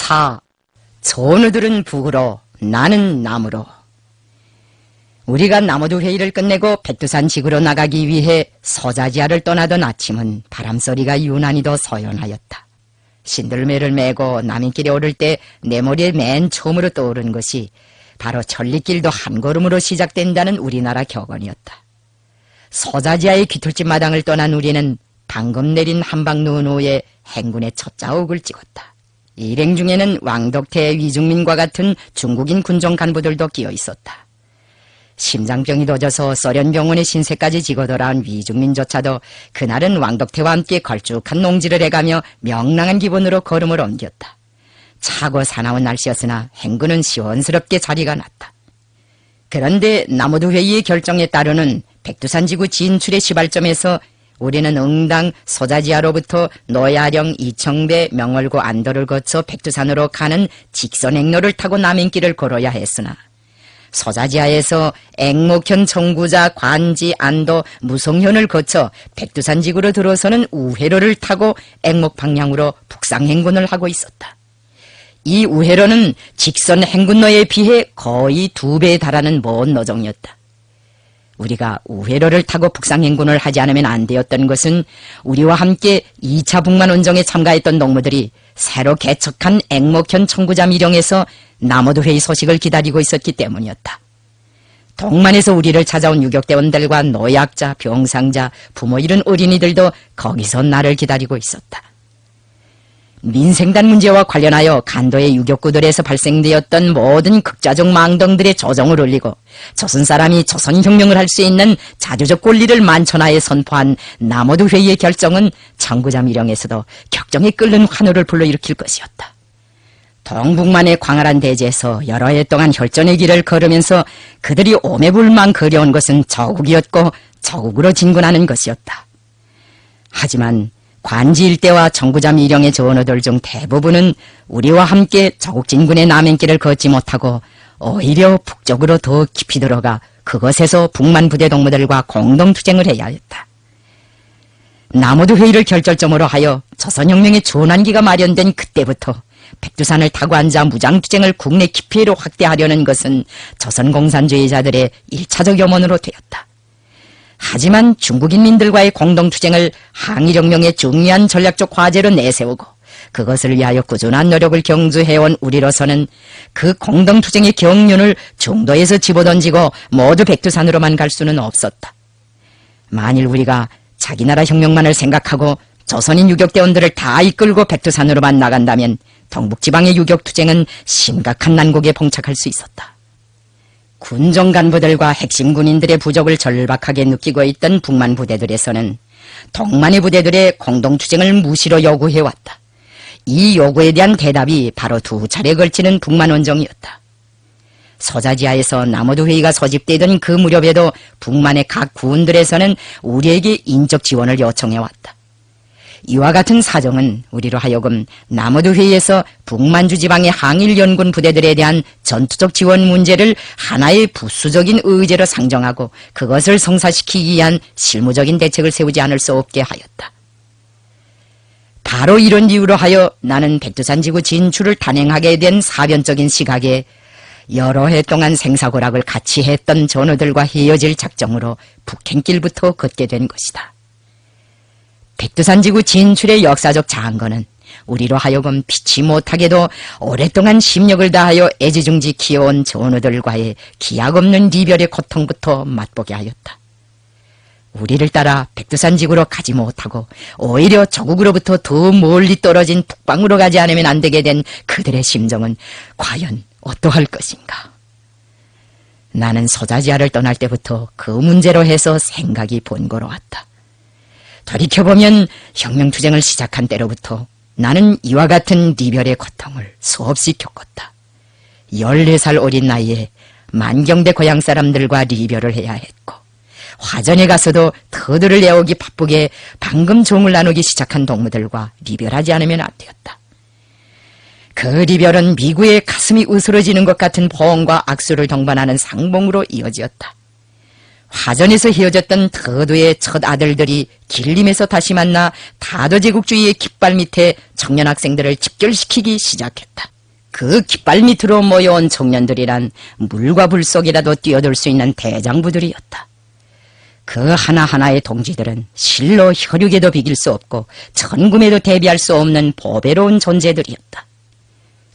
하, 전우들은 북으로, 나는 남으로. 우리가 나무도 회의를 끝내고 백두산 지구로 나가기 위해 서자지하를 떠나던 아침은 바람소리가 유난히도 서연하였다. 신들매를 메고 남인길에 오를 때 내 머리에 맨 처음으로 떠오른 것이 바로 천리길도 한 걸음으로 시작된다는 우리나라 격언이었다. 서자지하의 귀틀집 마당을 떠난 우리는 방금 내린 한방 눈 후에 행군의 첫 자욱을 찍었다. 일행 중에는 왕덕태, 위중민과 같은 중국인 군정 간부들도 끼어 있었다. 심장병이 도져서 소련병원의 신세까지 지고 돌아온 위중민조차도 그날은 왕덕태와 함께 걸쭉한 농지를 해가며 명랑한 기분으로 걸음을 옮겼다. 차고 사나운 날씨였으나 행군은 시원스럽게 자리가 났다. 그런데 나무도 회의의 결정에 따르는 백두산지구 진출의 시발점에서 우리는 응당 서자지하로부터 노야령, 이청배, 명월고, 안도를 거쳐 백두산으로 가는 직선 행로를 타고 남인길을 걸어야 했으나 서자지하에서 앵목현, 청구자, 관지, 안도, 무송현을 거쳐 백두산지구로 들어서는 우회로를 타고 앵목 방향으로 북상행군을 하고 있었다. 이 우회로는 직선 행군로에 비해 거의 2배에 달하는 먼 노정이었다. 우리가 우회로를 타고 북상행군을 하지 않으면 안 되었던 것은 우리와 함께 2차 북만원정에 참가했던 농무들이 새로 개척한 앵목현 청구자 미령에서 나무도 회의 소식을 기다리고 있었기 때문이었다. 동만에서 우리를 찾아온 유격대원들과 노약자, 병상자, 부모 잃은 어린이들도 거기서 나를 기다리고 있었다. 민생단 문제와 관련하여 간도의 유격구들에서 발생되었던 모든 극자적 망동들의 조정을 올리고 조선 사람이 조선혁명을 할 수 있는 자주적 권리를 만천하에 선포한 나무도 회의의 결정은 청구자 미령에서도 격정에 끓는 환호를 불러일으킬 것이었다. 동북만의 광활한 대지에서 여러 해 동안 혈전의 길을 걸으면서 그들이 오매불망 그려온 것은 저국이었고 저국으로 진군하는 것이었다. 하지만 관지 일대와 청구자 미령의 전우들 중 대부분은 우리와 함께 저국 진군의 남행길을 걷지 못하고 오히려 북쪽으로 더 깊이 들어가 그것에서 북만 부대 동무들과 공동투쟁을 해야 했다. 나무도 회의를 결절점으로 하여 조선혁명의 전환기가 마련된 그때부터 백두산을 타고 앉아 무장투쟁을 국내 깊이로 확대하려는 것은 조선공산주의자들의 1차적 염원으로 되었다. 하지만 중국인민들과의 공동투쟁을 항일혁명의 중요한 전략적 과제로 내세우고 그것을 위하여 꾸준한 노력을 경주해온 우리로서는 그 공동투쟁의 경륜을 중도에서 집어던지고 모두 백두산으로만 갈 수는 없었다. 만일 우리가 자기 나라 혁명만을 생각하고 조선인 유격대원들을 다 이끌고 백두산으로만 나간다면 동북지방의 유격투쟁은 심각한 난국에 봉착할 수 있었다. 군정 간부들과 핵심 군인들의 부족을 절박하게 느끼고 있던 북만 부대들에서는 동만의 부대들의 공동투쟁을 무시로 요구해왔다. 이 요구에 대한 대답이 바로 2차례에 걸치는 북만 원정이었다. 서자지하에서 나무도 회의가 소집되던 그 무렵에도 북만의 각 군들에서는 우리에게 인적 지원을 요청해왔다. 이와 같은 사정은 우리로 하여금 나무도 회의에서 북만주 지방의 항일연군 부대들에 대한 전투적 지원 문제를 하나의 부수적인 의제로 상정하고 그것을 성사시키기 위한 실무적인 대책을 세우지 않을 수 없게 하였다. 바로 이런 이유로 하여 나는 백두산지구 진출을 단행하게 된 사변적인 시각에 여러 해 동안 생사고락을 같이 했던 전우들과 헤어질 작정으로 북행길부터 걷게 된 것이다. 백두산지구 진출의 역사적 장거는 우리로 하여금 피치 못하게도 오랫동안 심력을 다하여 애지중지 키워온 전우들과의 기약 없는 이별의 고통부터 맛보게 하였다. 우리를 따라 백두산지구로 가지 못하고 오히려 저국으로부터 더 멀리 떨어진 북방으로 가지 않으면 안 되게 된 그들의 심정은 과연 어떠할 것인가. 나는 서자지하를 떠날 때부터 그 문제로 해서 생각이 번거로웠다. 돌이켜보면 혁명투쟁을 시작한 때로부터 나는 이와 같은 이별의 고통을 수없이 겪었다. 14살 어린 나이에 만경대 고향 사람들과 이별을 해야 했고 화전에 가서도 터들을 내오기 바쁘게 방금 종을 나누기 시작한 동무들과 이별하지 않으면 안 되었다. 그 이별은 미구의 가슴이 으스러지는 것 같은 포옹과 악수를 동반하는 상봉으로 이어지었다. 화전에서 헤어졌던 터두의 첫 아들들이 길림에서 다시 만나 다도제국주의의 깃발 밑에 청년 학생들을 집결시키기 시작했다. 그 깃발 밑으로 모여온 청년들이란 물과 불 속이라도 뛰어들 수 있는 대장부들이었다. 그 하나하나의 동지들은 실로 혈육에도 비길 수 없고 천금에도 대비할 수 없는 보배로운 존재들이었다.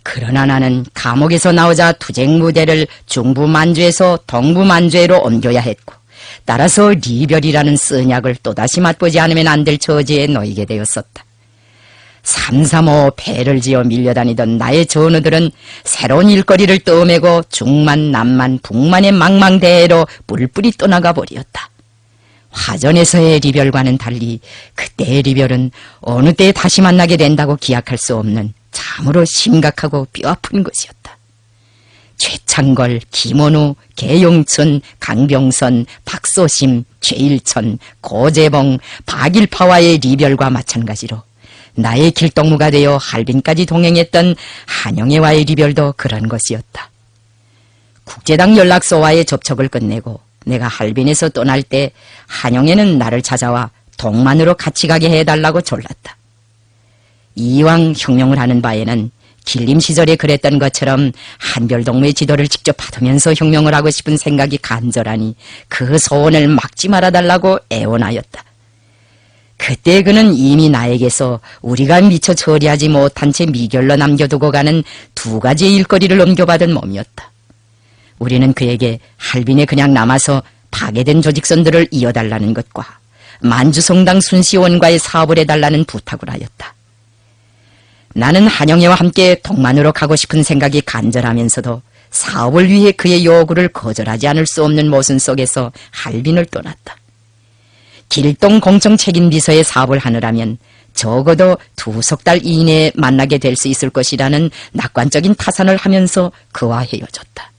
그러나 나는 감옥에서 나오자 투쟁 무대를 중부 만주에서 동부 만주에로 옮겨야 했고, 따라서 리별이라는 쓴약을 또다시 맛보지 않으면 안 될 처지에 놓이게 되었었다. 삼삼오오 배를 지어 밀려다니던 나의 전우들은 새로운 일거리를 떠매고 중만, 남만, 북만의 망망대해로 뿔뿔이 떠나가 버렸다. 화전에서의 리별과는 달리 그때의 리별은 어느 때 다시 만나게 된다고 기약할 수 없는 참으로 심각하고 뼈아픈 것이었다. 최창걸, 김원우, 계용춘, 강병선, 박소심, 최일천, 고재봉, 박일파와의 리별과 마찬가지로 나의 길동무가 되어 할빈까지 동행했던 한영애와의 리별도 그런 것이었다. 국제당 연락소와의 접촉을 끝내고 내가 할빈에서 떠날 때 한영애는 나를 찾아와 동만으로 같이 가게 해달라고 졸랐다. 이왕 혁명을 하는 바에는 길림 시절에 그랬던 것처럼 한별동무의 지도를 직접 받으면서 혁명을 하고 싶은 생각이 간절하니 그 소원을 막지 말아달라고 애원하였다. 그때 그는 이미 나에게서 우리가 미처 처리하지 못한 채 미결로 남겨두고 가는 두 가지의 일거리를 넘겨받은 몸이었다. 우리는 그에게 할빈에 그냥 남아서 파괴된 조직선들을 이어달라는 것과 만주성당 순시원과의 사업을 해달라는 부탁을 하였다. 나는 한영애와 함께 동만으로 가고 싶은 생각이 간절하면서도 사업을 위해 그의 요구를 거절하지 않을 수 없는 모순 속에서 할빈을 떠났다. 길동 공청책임비서의 사업을 하느라면 적어도 2석 달 이내에 만나게 될 수 있을 것이라는 낙관적인 타산을 하면서 그와 헤어졌다.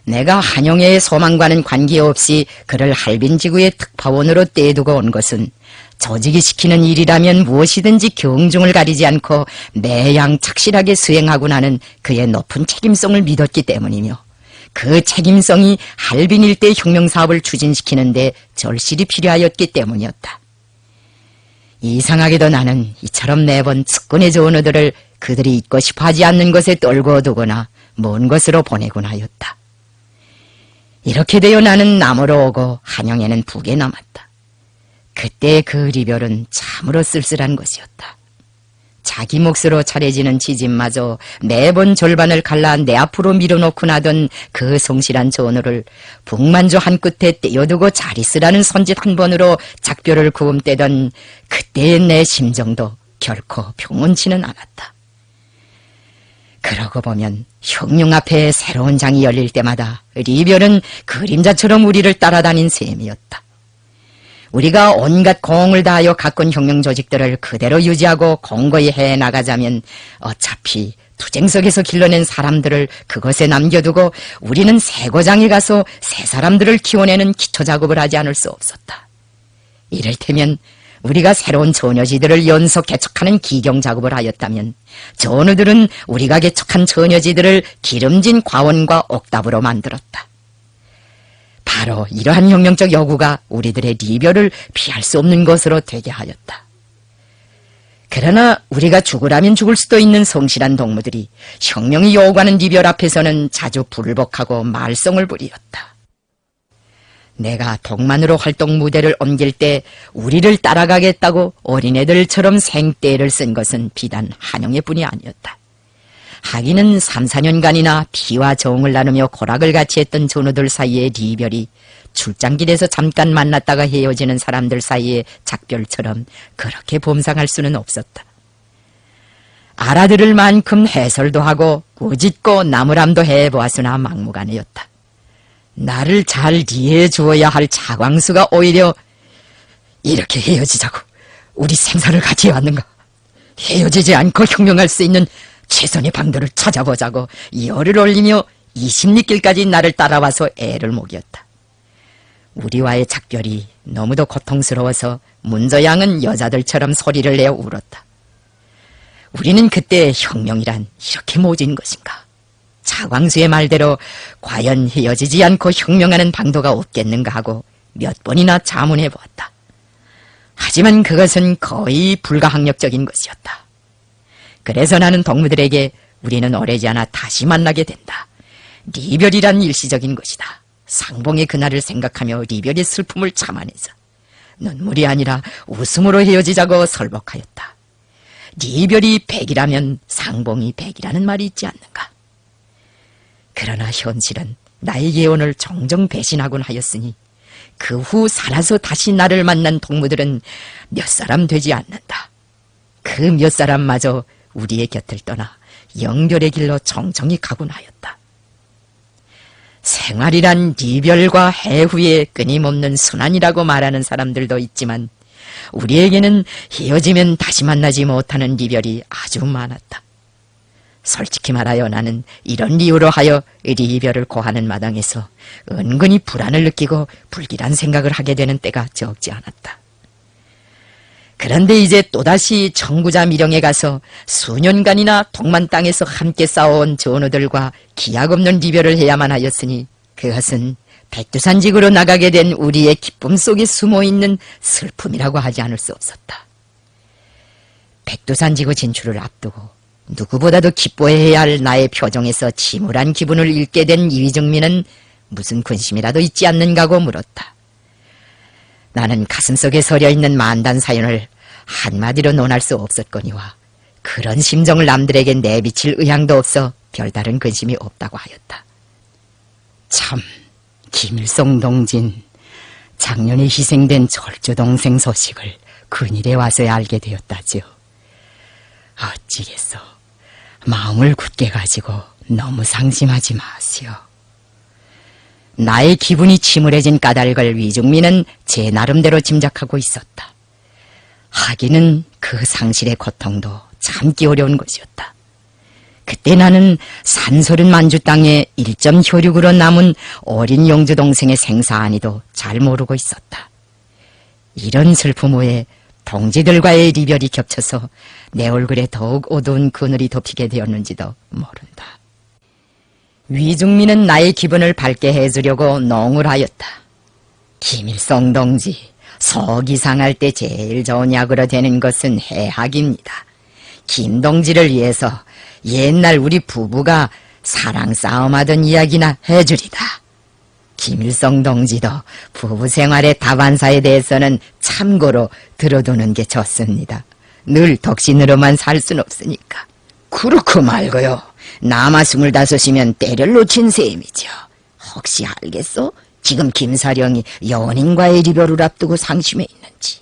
내가 한영애의 소망과는 관계없이 그를 할빈지구의 특파원으로 떼두고 온 것은 조직이 시키는 일이라면 무엇이든지 경중을 가리지 않고 매양 착실하게 수행하고 나는 그의 높은 책임성을 믿었기 때문이며, 그 책임성이 할빈 일대 혁명사업을 추진시키는데 절실히 필요하였기 때문이었다. 이상하게도 나는 이처럼 매번 측근의 전우들을 그들이 있고 싶어 하지 않는 것에 떨고 두거나 먼 곳으로 보내곤 하였다. 이렇게 되어 나는 남으로 오고 한영애는 북에 남았다. 그때 그 리별은 참으로 쓸쓸한 것이었다. 자기 몫으로 차려지는 지짐마저 매번 절반을 갈라 내 앞으로 밀어놓고 나던 그 성실한 전우를 북만주 한 끝에 떼어두고 잘 있으라는 선짓 한 번으로 작별을 구음떼던 그때의 내 심정도 결코 평온치는 않았다. 그러고 보면 혁명 앞에 새로운 장이 열릴 때마다 리별은 그림자처럼 우리를 따라다닌 셈이었다. 우리가 온갖 공을 다하여 가꾼 혁명 조직들을 그대로 유지하고 공고히 해나가자면 어차피 투쟁석에서 길러낸 사람들을 그것에 남겨두고 우리는 새 고장에 가서 새 사람들을 키워내는 기초작업을 하지 않을 수 없었다. 이를테면 우리가 새로운 처녀지들을 연속 개척하는 기경작업을 하였다면 전우들은 우리가 개척한 처녀지들을 기름진 과원과 옥답으로 만들었다. 바로 이러한 혁명적 요구가 우리들의 리별을 피할 수 없는 것으로 되게 하였다. 그러나 우리가 죽으라면 죽을 수도 있는 성실한 동무들이 혁명이 요구하는 리별 앞에서는 자주 불복하고 말썽을 부리었다. 내가 동만으로 활동 무대를 옮길 때 우리를 따라가겠다고 어린애들처럼 생떼를 쓴 것은 비단 한영애뿐이 아니었다. 하기는 3, 4년간이나 피와 정을 나누며 고락을 같이 했던 전우들 사이의 리별이 출장길에서 잠깐 만났다가 헤어지는 사람들 사이의 작별처럼 그렇게 범상할 수는 없었다. 알아들을 만큼 해설도 하고 꾸짖고 나무람도 해보았으나 막무가내였다. 나를 잘 이해해 주어야 할 차광수가 오히려 이렇게 헤어지자고 우리 생사를 같이 해왔는가, 헤어지지 않고 혁명할 수 있는 최선의 방도를 찾아보자고 열을 올리며 20리길까지 나를 따라와서 애를 먹였다. 우리와의 작별이 너무도 고통스러워서 문저양은 여자들처럼 소리를 내어 울었다. 우리는 그때 혁명이란 이렇게 모진 것인가? 차광수의 말대로 과연 헤어지지 않고 혁명하는 방도가 없겠는가 하고 몇 번이나 자문해 보았다. 하지만 그것은 거의 불가항력적인 것이었다. 그래서 나는 동무들에게 우리는 오래지 않아 다시 만나게 된다. 리별이란 일시적인 것이다. 상봉의 그날을 생각하며 리별의 슬픔을 참아내서 눈물이 아니라 웃음으로 헤어지자고 설복하였다. 리별이 100이라면 상봉이 100이라는 말이 있지 않는가. 그러나 현실은 나의 예언을 종종 배신하곤 하였으니 그 후 살아서 다시 나를 만난 동무들은 몇 사람 되지 않는다. 그 몇 사람마저 우리의 곁을 떠나 영별의 길로 정정히 가곤 하였다. 생활이란 이별과 해후의 끊임없는 순환이라고 말하는 사람들도 있지만 우리에게는 헤어지면 다시 만나지 못하는 이별이 아주 많았다. 솔직히 말하여 나는 이런 이유로 하여 이별을 고하는 마당에서 은근히 불안을 느끼고 불길한 생각을 하게 되는 때가 적지 않았다. 그런데 이제 또다시 청구자 미령에 가서 수년간이나 동만 땅에서 함께 싸워온 전우들과 기약 없는 이별을 해야만 하였으니 그것은 백두산직으로 나가게 된 우리의 기쁨 속에 숨어있는 슬픔이라고 하지 않을 수 없었다. 백두산지구 진출을 앞두고 누구보다도 기뻐해야 할 나의 표정에서 침울한 기분을 읽게 된 이위정민은 무슨 근심이라도 있지 않는가고 물었다. 나는 가슴속에 서려있는 만단 사연을 한마디로 논할 수 없었거니와 그런 심정을 남들에게 내비칠 의향도 없어 별다른 근심이 없다고 하였다. 참, 김일성 동진, 작년에 희생된 절조동생 소식을 근일에 와서야 알게 되었다지요. 어찌겠어. 마음을 굳게 가지고 너무 상심하지 마시오. 나의 기분이 침울해진 까닭을 위중민은 제 나름대로 짐작하고 있었다. 하기는 그 상실의 고통도 참기 어려운 것이었다. 그때 나는 산소른 만주 땅에 1.혈육으로 남은 어린 영주 동생의 생사안이도 잘 모르고 있었다. 이런 슬픔 후에 동지들과의 이별이 겹쳐서 내 얼굴에 더욱 어두운 그늘이 덮이게 되었는지도 모른다. 위중민은 나의 기분을 밝게 해주려고 농을 하였다. 김일성 동지, 속이 상할 때 제일 좋은 약으로 되는 것은 해학입니다. 김 동지를 위해서 옛날 우리 부부가 사랑 싸움하던 이야기나 해주리다. 김일성 동지도 부부 생활의 다반사에 대해서는 참고로 들어두는 게 좋습니다. 늘 독신으로만 살 순 없으니까. 그렇고 말고요. 남아 25이면 때를 놓친 셈이죠. 혹시 알겠어? 지금 김사령이 연인과의 이별을 앞두고 상심해 있는지.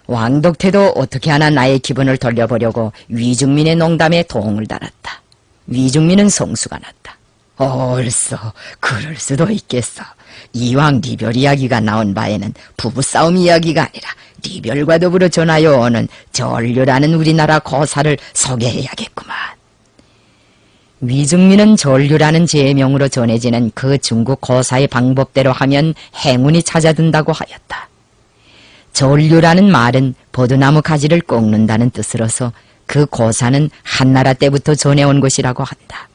왕독태도 어떻게 하나 나의 기분을 돌려보려고 위중민의 농담에 도움을 달았다. 위중민은 성수가 났다. 얼써 그럴 수도 있겠어. 이왕 리별 이야기가 나온 바에는 부부싸움 이야기가 아니라 리별과 더불어 전하여 오는 전류라는 우리나라 고사를 소개해야겠구만. 위중민은 전류라는 제명으로 전해지는 그 중국 고사의 방법대로 하면 행운이 찾아든다고 하였다. 전류라는 말은 버드나무 가지를 꺾는다는 뜻으로서 그 고사는 한나라 때부터 전해온 것이라고 한다.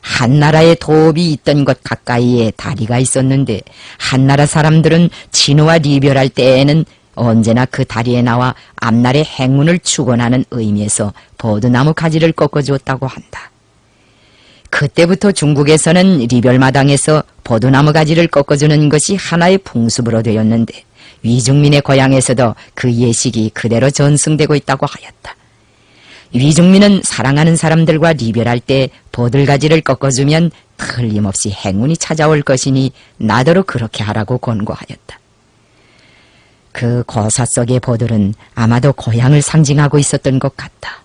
한나라에 도읍이 있던 곳 가까이에 다리가 있었는데 한나라 사람들은 진우와 이별할 때에는 언제나 그 다리에 나와 앞날의 행운을 축원하는 의미에서 버드나무 가지를 꺾어주었다고 한다. 그때부터 중국에서는 리별마당에서 버드나무 가지를 꺾어주는 것이 하나의 풍습으로 되었는데 위중민의 고향에서도 그 예식이 그대로 전승되고 있다고 하였다. 위중민은 사랑하는 사람들과 리별할 때 버들가지를 꺾어주면 틀림없이 행운이 찾아올 것이니 나더러 그렇게 하라고 권고하였다. 그 고사 속의 버들은 아마도 고향을 상징하고 있었던 것 같다.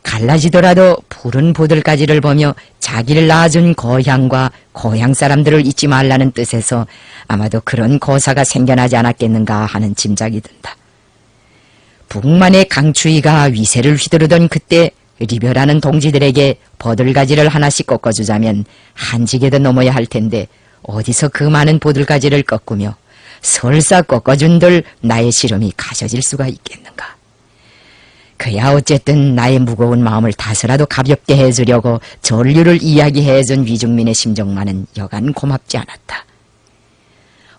갈라지더라도 푸른 버들가지를 보며 자기를 낳아준 고향과 고향 사람들을 잊지 말라는 뜻에서 아마도 그런 고사가 생겨나지 않았겠는가 하는 짐작이 든다. 북만의 강추위가 위세를 휘두르던 그때 리별하는 동지들에게 버들가지를 하나씩 꺾어주자면 한지게도 넘어야 할 텐데 어디서 그 많은 버들가지를 꺾으며 설사 꺾어준들 나의 시름이 가셔질 수가 있겠는가. 그야 어쨌든 나의 무거운 마음을 다소라도 가볍게 해주려고 전류를 이야기해준 위중민의 심정만은 여간 고맙지 않았다.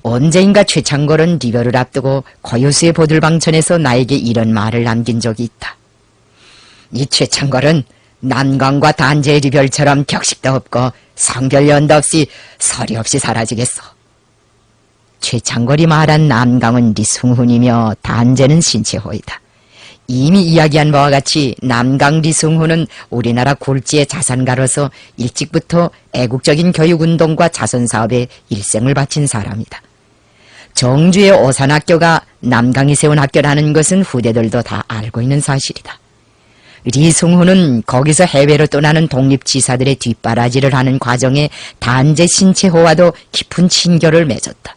언제인가 최창걸은 리별을 앞두고 고요수의 보들방천에서 나에게 이런 말을 남긴 적이 있다. 이 최창걸은 남강과 단제의 리별처럼 격식도 없고 성별연도 없이 서리 없이 사라지겠소. 최창걸이 말한 남강은 리승훈이며 단제는 신채호이다. 이미 이야기한 바와 같이 남강 리승훈은 우리나라 굴지의 자산가로서 일찍부터 애국적인 교육운동과 자선사업에 일생을 바친 사람이다. 정주의 오산학교가 남강이 세운 학교라는 것은 후대들도 다 알고 있는 사실이다. 리승훈은 거기서 해외로 떠나는 독립지사들의 뒷바라지를 하는 과정에 단제 신채호와도 깊은 친교를 맺었다.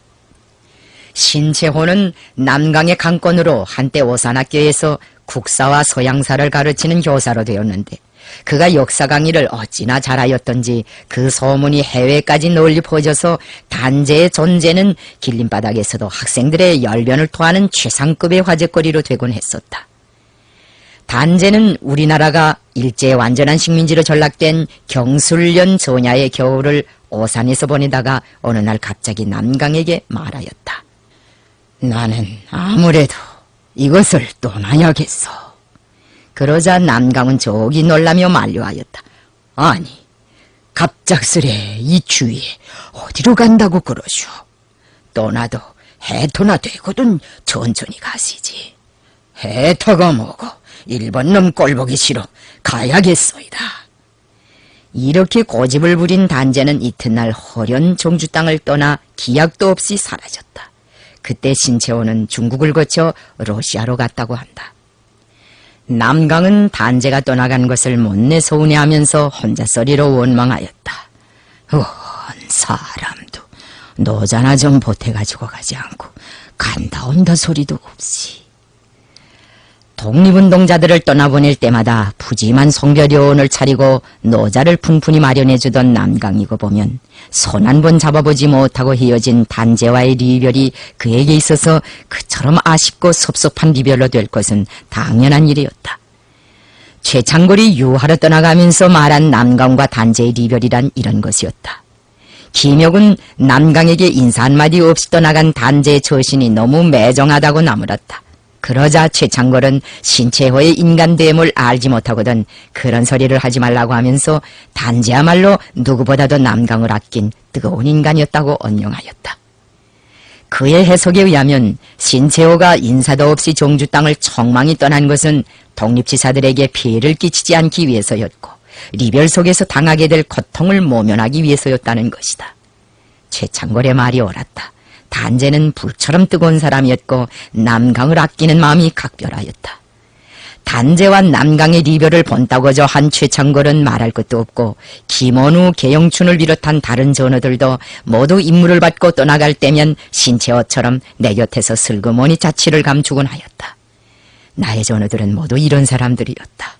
신채호는 남강의 강권으로 한때 오산학교에서 국사와 서양사를 가르치는 교사로 되었는데 그가 역사 강의를 어찌나 잘하였던지 그 소문이 해외까지 널리 퍼져서 단제의 존재는 길림바닥에서도 학생들의 열변을 토하는 최상급의 화제거리로 되곤 했었다. 단제는 우리나라가 일제의 완전한 식민지로 전락된 경술련 전야의 겨울을 오산에서 보내다가 어느 날 갑자기 남강에게 말하였다. 나는 아무래도 이것을 떠나야겠어. 그러자 남강은 저기 놀라며 만류하였다. 아니, 갑작스레 이 추위에 어디로 간다고 그러쇼. 떠나도 해토나 되거든 천천히 가시지. 해토가 뭐고 일본 놈 꼴보기 싫어 가야겠소이다. 이렇게 고집을 부린 단제는 이튿날 허련 정주 땅을 떠나 기약도 없이 사라졌다. 그때 신채호는 중국을 거쳐 러시아로 갔다고 한다. 남강은 단제가 떠나간 것을 못내 서운해하면서 혼자서리로 원망하였다. 사람도 노자나 좀 보태가지고 가지 않고 간다 온다 소리도 없이. 독립운동자들을 떠나보낼 때마다 푸짐한 성별요원을 차리고 노자를 풍푼히 마련해주던 남강이고 보면 손 한 번 잡아보지 못하고 헤어진 단제와의 리별이 그에게 있어서 그처럼 아쉽고 섭섭한 리별로 될 것은 당연한 일이었다. 최창걸이 유하러 떠나가면서 말한 남강과 단제의 리별이란 이런 것이었다. 김혁은 남강에게 인사 한마디 없이 떠나간 단제의 처신이 너무 매정하다고 나무랐다. 그러자 최창걸은 신채호의 인간됨을 알지 못하거든 그런 소리를 하지 말라고 하면서 단제야말로 누구보다도 남강을 아낀 뜨거운 인간이었다고 언명하였다. 그의 해석에 의하면 신채호가 인사도 없이 정주 땅을 청망히 떠난 것은 독립지사들에게 피해를 끼치지 않기 위해서였고 리별 속에서 당하게 될 고통을 모면하기 위해서였다는 것이다. 최창걸의 말이 옳았다. 단제는 불처럼 뜨거운 사람이었고 남강을 아끼는 마음이 각별하였다. 단제와 남강의 리별을 본따고저 한 최창걸은 말할 것도 없고 김원우, 계영춘을 비롯한 다른 전우들도 모두 임무를 받고 떠나갈 때면 신채호처럼 내 곁에서 슬그머니 자취를 감추곤 하였다. 나의 전우들은 모두 이런 사람들이었다.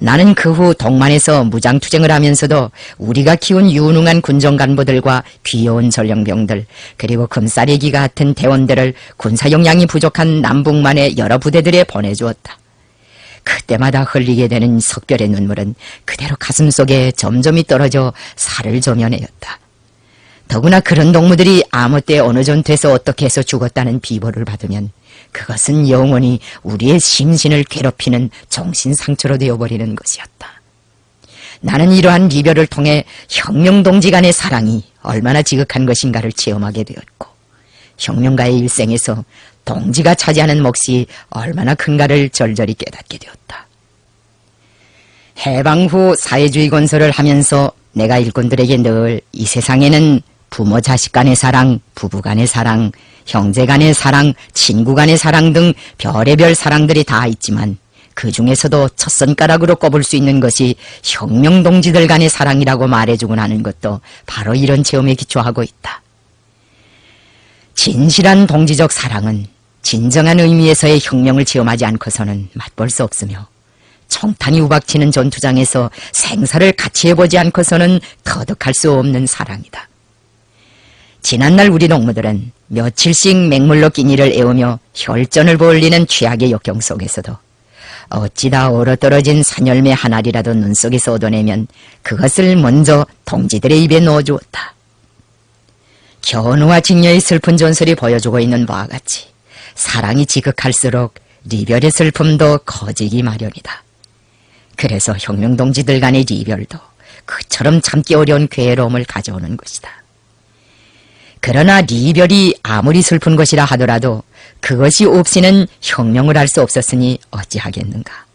나는 그 후 동만에서 무장투쟁을 하면서도 우리가 키운 유능한 군정간부들과 귀여운 전령병들 그리고 금싸레기 같은 대원들을 군사 역량이 부족한 남북만의 여러 부대들에 보내주었다. 그때마다 흘리게 되는 석별의 눈물은 그대로 가슴속에 점점이 떨어져 살을 조면하였다. 더구나 그런 동무들이 아무 때 어느 전투에서 어떻게 해서 죽었다는 비보를 받으면 그것은 영원히 우리의 심신을 괴롭히는 정신상처로 되어버리는 것이었다. 나는 이러한 리별을 통해 혁명동지 간의 사랑이 얼마나 지극한 것인가를 체험하게 되었고 혁명가의 일생에서 동지가 차지하는 몫이 얼마나 큰가를 절절히 깨닫게 되었다. 해방 후 사회주의 건설을 하면서 내가 일꾼들에게 늘 이 세상에는 부모 자식 간의 사랑, 부부 간의 사랑, 형제 간의 사랑, 친구 간의 사랑 등 별의별 사랑들이 다 있지만 그 중에서도 첫 손가락으로 꼽을 수 있는 것이 혁명동지들 간의 사랑이라고 말해주곤 하는 것도 바로 이런 체험에 기초하고 있다. 진실한 동지적 사랑은 진정한 의미에서의 혁명을 체험하지 않고서는 맛볼 수 없으며 청탄이 우박치는 전투장에서 생사를 같이 해보지 않고서는 터득할 수 없는 사랑이다. 지난날 우리 농무들은 며칠씩 맹물로 끼니를 애우며 혈전을 벌리는 최악의 역경 속에서도 어찌다 얼어떨어진 산열매 한 알이라도 눈 속에서 얻어내면 그것을 먼저 동지들의 입에 넣어주었다. 견우와 직녀의 슬픈 전설이 보여주고 있는 바와 같이 사랑이 지극할수록 리별의 슬픔도 커지기 마련이다. 그래서 혁명동지들 간의 이별도 그처럼 참기 어려운 괴로움을 가져오는 것이다. 그러나 이별이 아무리 슬픈 것이라 하더라도 그것이 없이는 혁명을 할 수 없었으니 어찌하겠는가.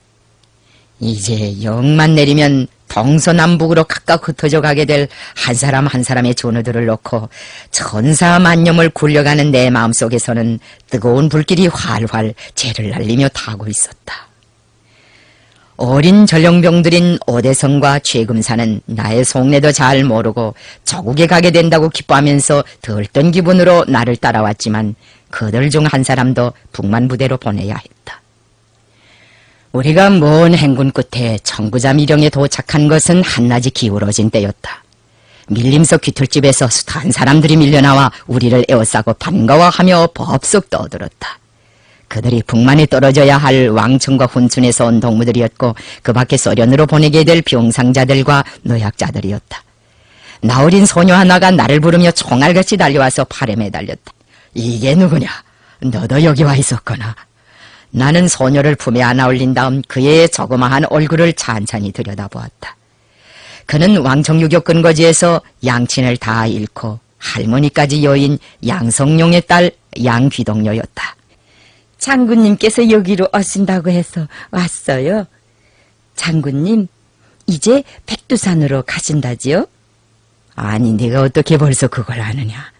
이제 영만 내리면 동서남북으로 각각 흩어져 가게 될 한 사람 한 사람의 전우들을 놓고 천사만념을 굴려가는 내 마음속에서는 뜨거운 불길이 활활 재를 날리며 타고 있었다. 어린 전령병들인 오대성과 최금사는 나의 속내도 잘 모르고 조국에 가게 된다고 기뻐하면서 들뜬 기분으로 나를 따라왔지만 그들 중 한 사람도 북만 부대로 보내야 했다. 우리가 먼 행군 끝에 청구자 미령에 도착한 것은 한낮이 기울어진 때였다. 밀림석 귀틀집에서 숱한 사람들이 밀려나와 우리를 에워싸고 반가워하며 법석 떠들었다. 그들이 북만에 떨어져야 할 왕천과 훈춘에서 온 동무들이었고 그 밖에 소련으로 보내게 될 병상자들과 노약자들이었다. 나어린 소녀 하나가 나를 부르며 총알같이 달려와서 팔에 매달렸다. 이게 누구냐? 너도 여기 와 있었구나. 나는 소녀를 품에 안아 올린 다음 그의 조그마한 얼굴을 찬찬히 들여다보았다. 그는 왕청유격 근거지에서 양친을 다 잃고 할머니까지 여인 양성룡의 딸 양귀동녀였다. 장군님께서 여기로 오신다고 해서 왔어요. 장군님, 이제 백두산으로 가신다지요? 아니, 네가 어떻게 벌써 그걸 아느냐?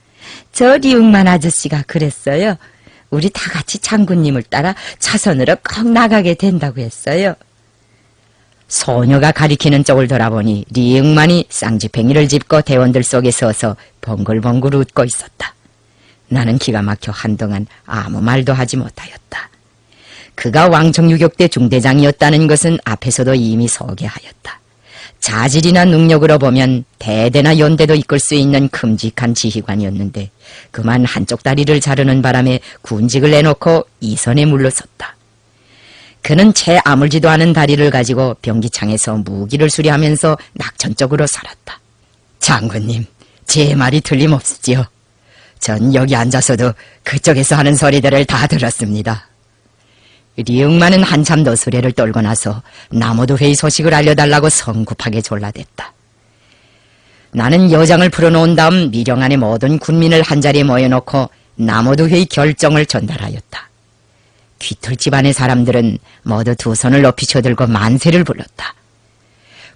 저 리응만 아저씨가 그랬어요. 우리 다 같이 장군님을 따라 차선으로 꼭 나가게 된다고 했어요. 소녀가 가리키는 쪽을 돌아보니 리응만이 쌍지팽이를 짚고 대원들 속에 서서 벙글벙글 웃고 있었다. 나는 기가 막혀 한동안 아무 말도 하지 못하였다. 그가 왕청유격대 중대장이었다는 것은 앞에서도 이미 소개하였다. 자질이나 능력으로 보면 대대나 연대도 이끌 수 있는 큼직한 지휘관이었는데 그만 한쪽 다리를 자르는 바람에 군직을 내놓고 이선에 물러섰다. 그는 채 아물지도 않은 다리를 가지고 병기창에서 무기를 수리하면서 낙천 쪽으로 살았다. 장군님, 제 말이 틀림없지요. 전 여기 앉아서도 그쪽에서 하는 소리들을 다 들었습니다. 리응만은 한참 더 수레를 떨고 나서 나무도 회의 소식을 알려달라고 성급하게 졸라댔다. 나는 여장을 풀어놓은 다음 미령 안의 모든 군민을 한자리에 모여놓고 나무도 회의 결정을 전달하였다. 귀털집 안의 사람들은 모두 두 손을 높이 쳐들고 만세를 불렀다.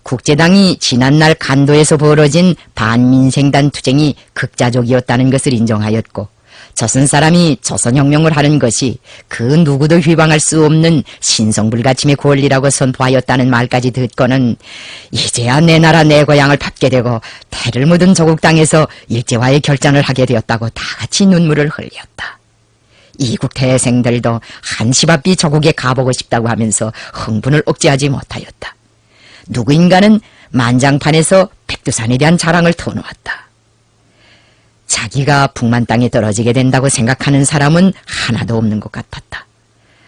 국제당이 지난날 간도에서 벌어진 반민생단 투쟁이 극자적이었다는 것을 인정하였고 조선 사람이 조선혁명을 하는 것이 그 누구도 휘방할 수 없는 신성불가침의 권리라고 선포하였다는 말까지 듣고는 이제야 내 나라 내 고향을 밟게 되고 태를 묻은 조국 땅에서 일제와의 결전을 하게 되었다고 다 같이 눈물을 흘렸다. 이국 태생들도 한시바삐 조국에 가보고 싶다고 하면서 흥분을 억제하지 못하였다. 누구인가는 만장판에서 백두산에 대한 자랑을 터놓았다. 자기가 북만 땅에 떨어지게 된다고 생각하는 사람은 하나도 없는 것 같았다.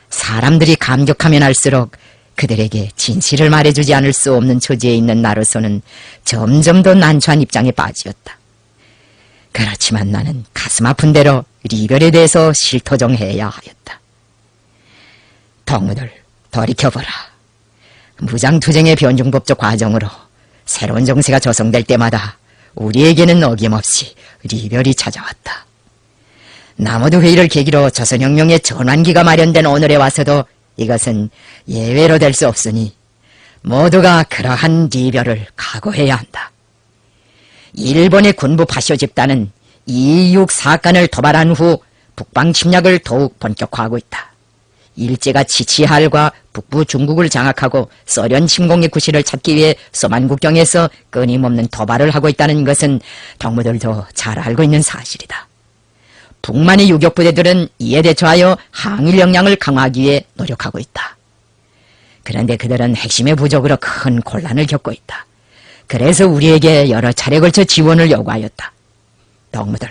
사람들이 감격하면 할수록 그들에게 진실을 말해주지 않을 수 없는 처지에 있는 나로서는 점점 더 난처한 입장에 빠지었다. 그렇지만 나는 가슴 아픈 대로 이별에 대해서 실토정해야 하였다. 동무들, 돌이켜보라. 무장투쟁의 변종법적 과정으로 새로운 정세가 조성될 때마다 우리에게는 어김없이 이별이 찾아왔다. 남모두 회의를 계기로 조선혁명의 전환기가 마련된 오늘에 와서도 이것은 예외로 될 수 없으니 모두가 그러한 이별을 각오해야 한다. 일본의 군부 파쇼 집단은 2.26 사건을 도발한 후 북방 침략을 더욱 본격화하고 있다. 일제가 치치할과 북부 중국을 장악하고 소련 침공의 구실을 찾기 위해 소만 국경에서 끊임없는 도발을 하고 있다는 것은 동무들도 잘 알고 있는 사실이다. 북만의 유격부대들은 이에 대처하여 항일 역량을 강화하기 위해 노력하고 있다. 그런데 그들은 핵심의 부족으로 큰 곤란을 겪고 있다. 그래서 우리에게 여러 차례 걸쳐 지원을 요구하였다. 동무들,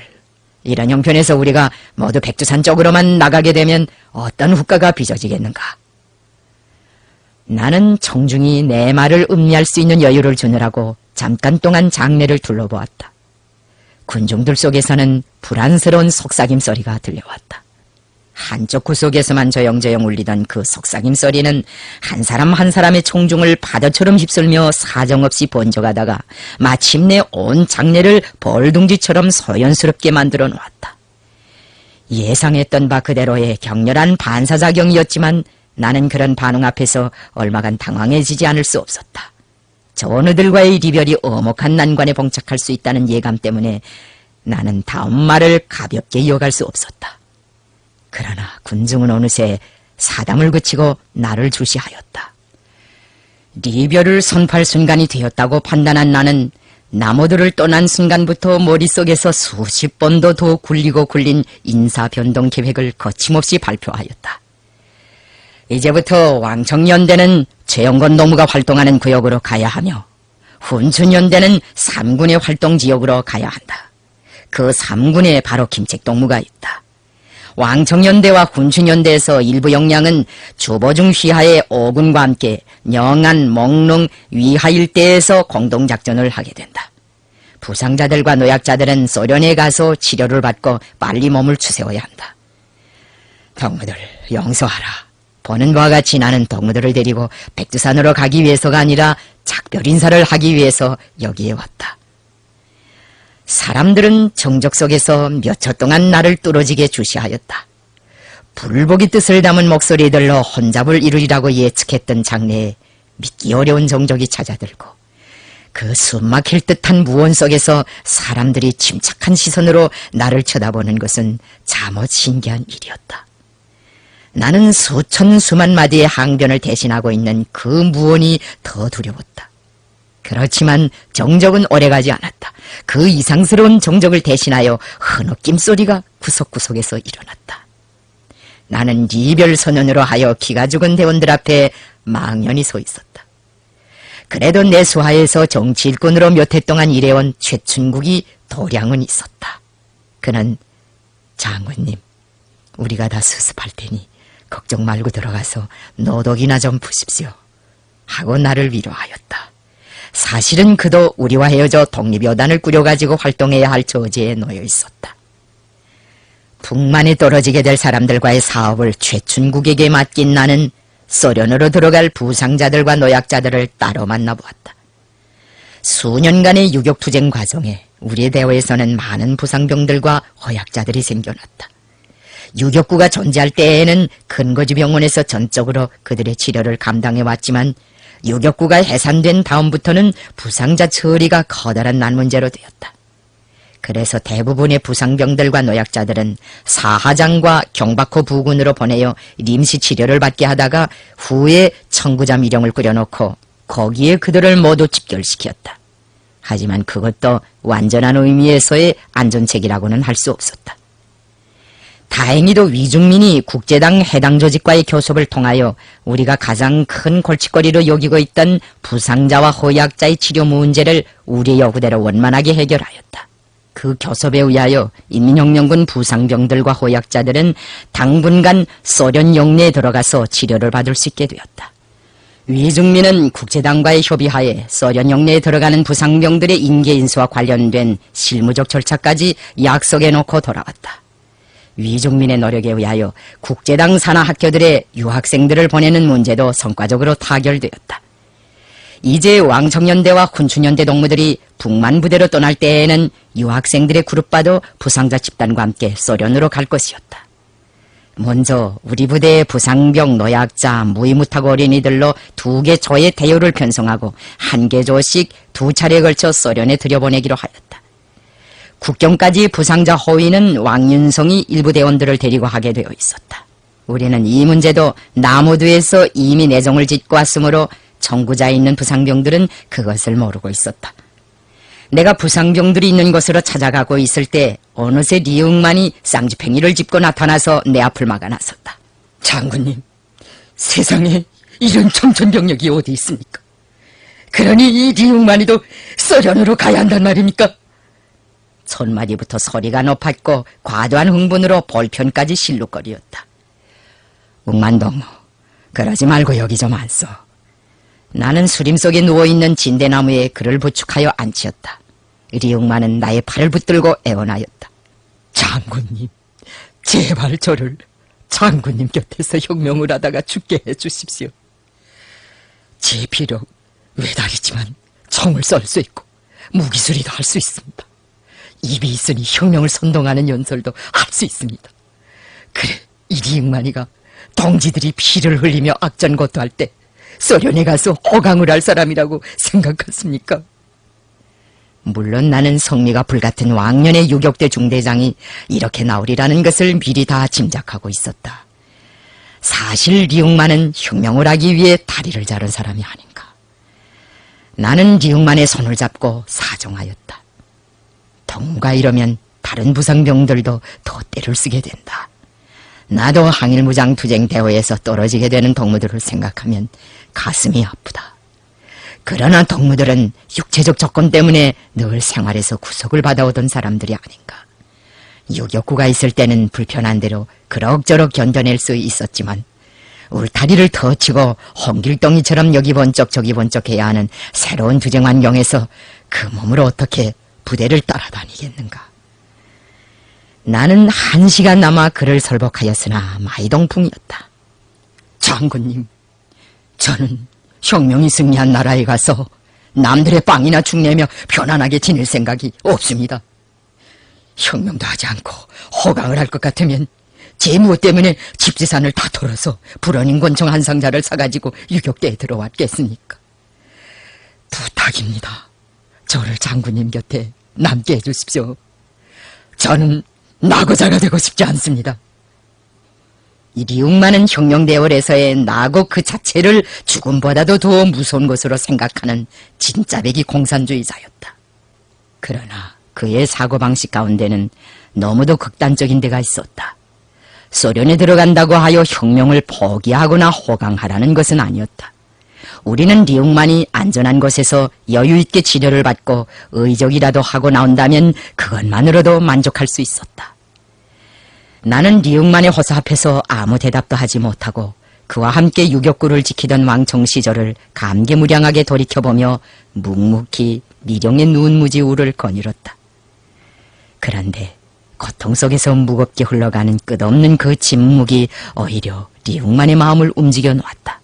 이런 형편에서 우리가 모두 백두산 쪽으로만 나가게 되면 어떤 후과가 빚어지겠는가? 나는 청중이 내 말을 음미할 수 있는 여유를 주느라고 잠깐 동안 장내를 둘러보았다. 군중들 속에서는 불안스러운 속삭임 소리가 들려왔다. 한쪽 구석에서만 저영저영 울리던 그 속삭임 소리는 한 사람 한 사람의 총중을 파도처럼 휩쓸며 사정없이 번져가다가 마침내 온 장내를 벌둥지처럼 소연스럽게 만들어 놓았다. 예상했던 바 그대로의 격렬한 반사작용이었지만 나는 그런 반응 앞에서 얼마간 당황해지지 않을 수 없었다. 저 어느들과의 이별이 엄혹한 난관에 봉착할 수 있다는 예감 때문에 나는 다음 말을 가볍게 이어갈 수 없었다. 그러나 군중은 어느새 사담을 그치고 나를 주시하였다. 리별을 선포할 순간이 되었다고 판단한 나는 나무들을 떠난 순간부터 머릿속에서 수십 번도 더 굴리고 굴린 인사변동 계획을 거침없이 발표하였다. 이제부터 왕청연대는 최영건 노무가 활동하는 구역으로 가야 하며 훈춘연대는 3군의 활동지역으로 가야 한다. 그 3군에 바로 김책동무가 있다. 왕청연대와 훈춘연대에서 일부 역량은 주보중 휘하의 5군과 함께 영안, 몽릉, 위하 일대에서 공동작전을 하게 된다. 부상자들과 노약자들은 소련에 가서 치료를 받고 빨리 몸을 추세워야 한다. 동무들 용서하라. 보는 바와 같이 나는 동무들을 데리고 백두산으로 가기 위해서가 아니라 작별 인사를 하기 위해서 여기에 왔다. 사람들은 정적 속에서 몇 초 동안 나를 뚫어지게 주시하였다. 불복의 뜻을 담은 목소리들로 혼잡을 이루리라고 예측했던 장래에 믿기 어려운 정적이 찾아들고 그 숨막힐 듯한 무언 속에서 사람들이 침착한 시선으로 나를 쳐다보는 것은 잠옷 신기한 일이었다. 나는 수천 수만 마디의 항변을 대신하고 있는 그 무언이 더 두려웠다. 그렇지만 정적은 오래가지 않았다. 그 이상스러운 정적을 대신하여 흐느낌 소리가 구석구석에서 일어났다. 나는 이별 선언으로 하여 기가 죽은 대원들 앞에 망연히 서 있었다. 그래도 내 수하에서 정치 일꾼으로 몇 해 동안 일해온 최춘국이 도량은 있었다. 그는 장군님, 우리가 다 수습할 테니 걱정 말고 들어가서 노독이나 좀 푸십시오 하고 나를 위로하였다. 사실은 그도 우리와 헤어져 독립여단을 꾸려가지고 활동해야 할 처지에 놓여 있었다. 북만에 떨어지게 될 사람들과의 사업을 최춘국에게 맡긴 나는 소련으로 들어갈 부상자들과 노약자들을 따로 만나보았다. 수년간의 유격투쟁 과정에 우리의 대회에서는 많은 부상병들과 허약자들이 생겨났다. 유격구가 존재할 때에는 근거지병원에서 전적으로 그들의 치료를 감당해왔지만 유격구가 해산된 다음부터는 부상자 처리가 커다란 난문제로 되었다. 그래서 대부분의 부상병들과 노약자들은 사하장과 경박호 부군으로 보내어 임시 치료를 받게 하다가 후에 청구자 미령을 꾸려놓고 거기에 그들을 모두 집결시켰다. 하지만 그것도 완전한 의미에서의 안전책이라고는 할 수 없었다. 다행히도 위중민이 국제당 해당 조직과의 교섭을 통하여 우리가 가장 큰 골칫거리로 여기고 있던 부상자와 허약자의 치료 문제를 우리 요구대로 원만하게 해결하였다. 그 교섭에 의하여 인민혁명군 부상병들과 허약자들은 당분간 소련 영내에 들어가서 치료를 받을 수 있게 되었다. 위중민은 국제당과의 협의하에 소련 영내에 들어가는 부상병들의 인계인수와 관련된 실무적 절차까지 약속해놓고 돌아왔다. 위중민의 노력에 의하여 국제당 산하 학교들의 유학생들을 보내는 문제도 성과적으로 타결되었다. 이제 왕청연대와 훈춘연대 동무들이 북만 부대로 떠날 때에는 유학생들의 그룹바도 부상자 집단과 함께 소련으로 갈 것이었다. 먼저 우리 부대의 부상병, 노약자, 무위무탁 어린이들로 2개 조의 대요를 편성하고 1개 조씩 2차례에 걸쳐 소련에 들여보내기로 하였다. 국경까지 부상자 호위는 왕윤성이 일부 대원들을 데리고 하게 되어 있었다. 우리는 이 문제도 남우두에서 이미 내정을 짓고 왔으므로 청구자에 있는 부상병들은 그것을 모르고 있었다. 내가 부상병들이 있는 곳으로 찾아가고 있을 때 어느새 리응만이 쌍지팽이를 짚고 나타나서 내 앞을 막아 나섰다. 장군님, 세상에 이런 청천벽력이 어디 있습니까? 그러니 이 리응만이도 소련으로 가야 한단 말입니까? 손마디부터 소리가 높았고 과도한 흥분으로 볼편까지 실룩거리었다. 웅만동무, 그러지 말고 여기 좀 앉소. 나는 수림 속에 누워있는 진대나무에 그를 부축하여 앉히었다. 리응만은 나의 팔을 붙들고 애원하였다. 장군님, 제발 저를 장군님 곁에서 혁명을 하다가 죽게 해주십시오. 제 비록 외달이지만 총을 쏠 수 있고 무기수리도 할 수 있습니다. 입이 있으니 혁명을 선동하는 연설도 할 수 있습니다. 그래, 이리응만이가 동지들이 피를 흘리며 악전고투할 때 소련에 가서 호강을 할 사람이라고 생각하십니까? 물론 나는 성미가 불같은 왕년의 유격대 중대장이 이렇게 나오리라는 것을 미리 다 짐작하고 있었다. 사실 리응만은 혁명을 하기 위해 다리를 자른 사람이 아닌가. 나는 리응만의 손을 잡고 사정하였다. 덕무가 이러면 다른 부상병들도 더 때를 쓰게 된다. 나도 항일무장 투쟁 대회에서 떨어지게 되는 덕무들을 생각하면 가슴이 아프다. 그러나 덕무들은 육체적 조건 때문에 늘 생활에서 구속을 받아오던 사람들이 아닌가. 유격구가 있을 때는 불편한 대로 그럭저럭 견뎌낼 수 있었지만 울타리를 더 치고 홍길동이처럼 여기 번쩍 저기 번쩍 해야 하는 새로운 투쟁 환경에서 그 몸으로 어떻게 부대를 따라다니겠는가. 나는 1시간 남아 그를 설복하였으나 마이동풍이었다. 장군님, 저는 혁명이 승리한 나라에 가서 남들의 빵이나 축내며 편안하게 지낼 생각이 없습니다. 혁명도 하지 않고 호강을 할 것 같으면 제 무엇 때문에 집재산을 다 털어서 불원인 권총 한 상자를 사가지고 유격대에 들어왔겠습니까? 부탁입니다. 저를 장군님 곁에 남게 해주십시오. 저는 낙오자가 되고 싶지 않습니다. 이 리응만은 혁명대월에서의 낙오 그 자체를 죽음보다도 더 무서운 것으로 생각하는 진짜배기 공산주의자였다. 그러나 그의 사고방식 가운데는 너무도 극단적인 데가 있었다. 소련에 들어간다고 하여 혁명을 포기하거나 호강하라는 것은 아니었다. 우리는 리응만이 안전한 곳에서 여유있게 치료를 받고 의적이라도 하고 나온다면 그것만으로도 만족할 수 있었다. 나는 리응만의 호사 앞에서 아무 대답도 하지 못하고 그와 함께 유격구를 지키던 왕청 시절을 감개무량하게 돌이켜보며 묵묵히 미령의 눈무지우를 거닐었다. 그런데 고통 속에서 무겁게 흘러가는 끝없는 그 침묵이 오히려 리응만의 마음을 움직여 놓았다.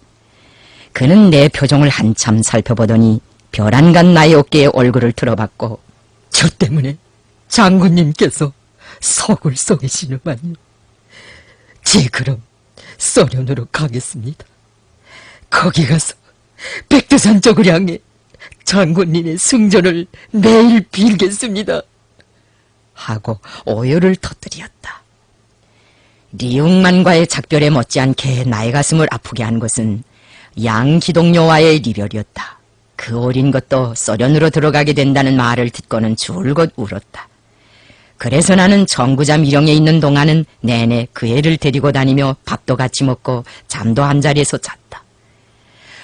그는 내 표정을 한참 살펴보더니 벼란간 나의 어깨에 얼굴을 틀어박고 저 때문에 장군님께서 속을 썩이시는만요. 제 그럼 소련으로 가겠습니다. 거기 가서 백두산 쪽을 향해 장군님의 승전을 매일 빌겠습니다. 하고 오열을 터뜨렸다. 리응만과의 작별에 못지않게 나의 가슴을 아프게 한 것은 양기동요와의 이별이었다. 그 어린 것도 소련으로 들어가게 된다는 말을 듣고는 줄곧 울었다. 그래서 나는 정구자 미령에 있는 동안은 내내 그 애를 데리고 다니며 밥도 같이 먹고 잠도 한자리에서 잤다.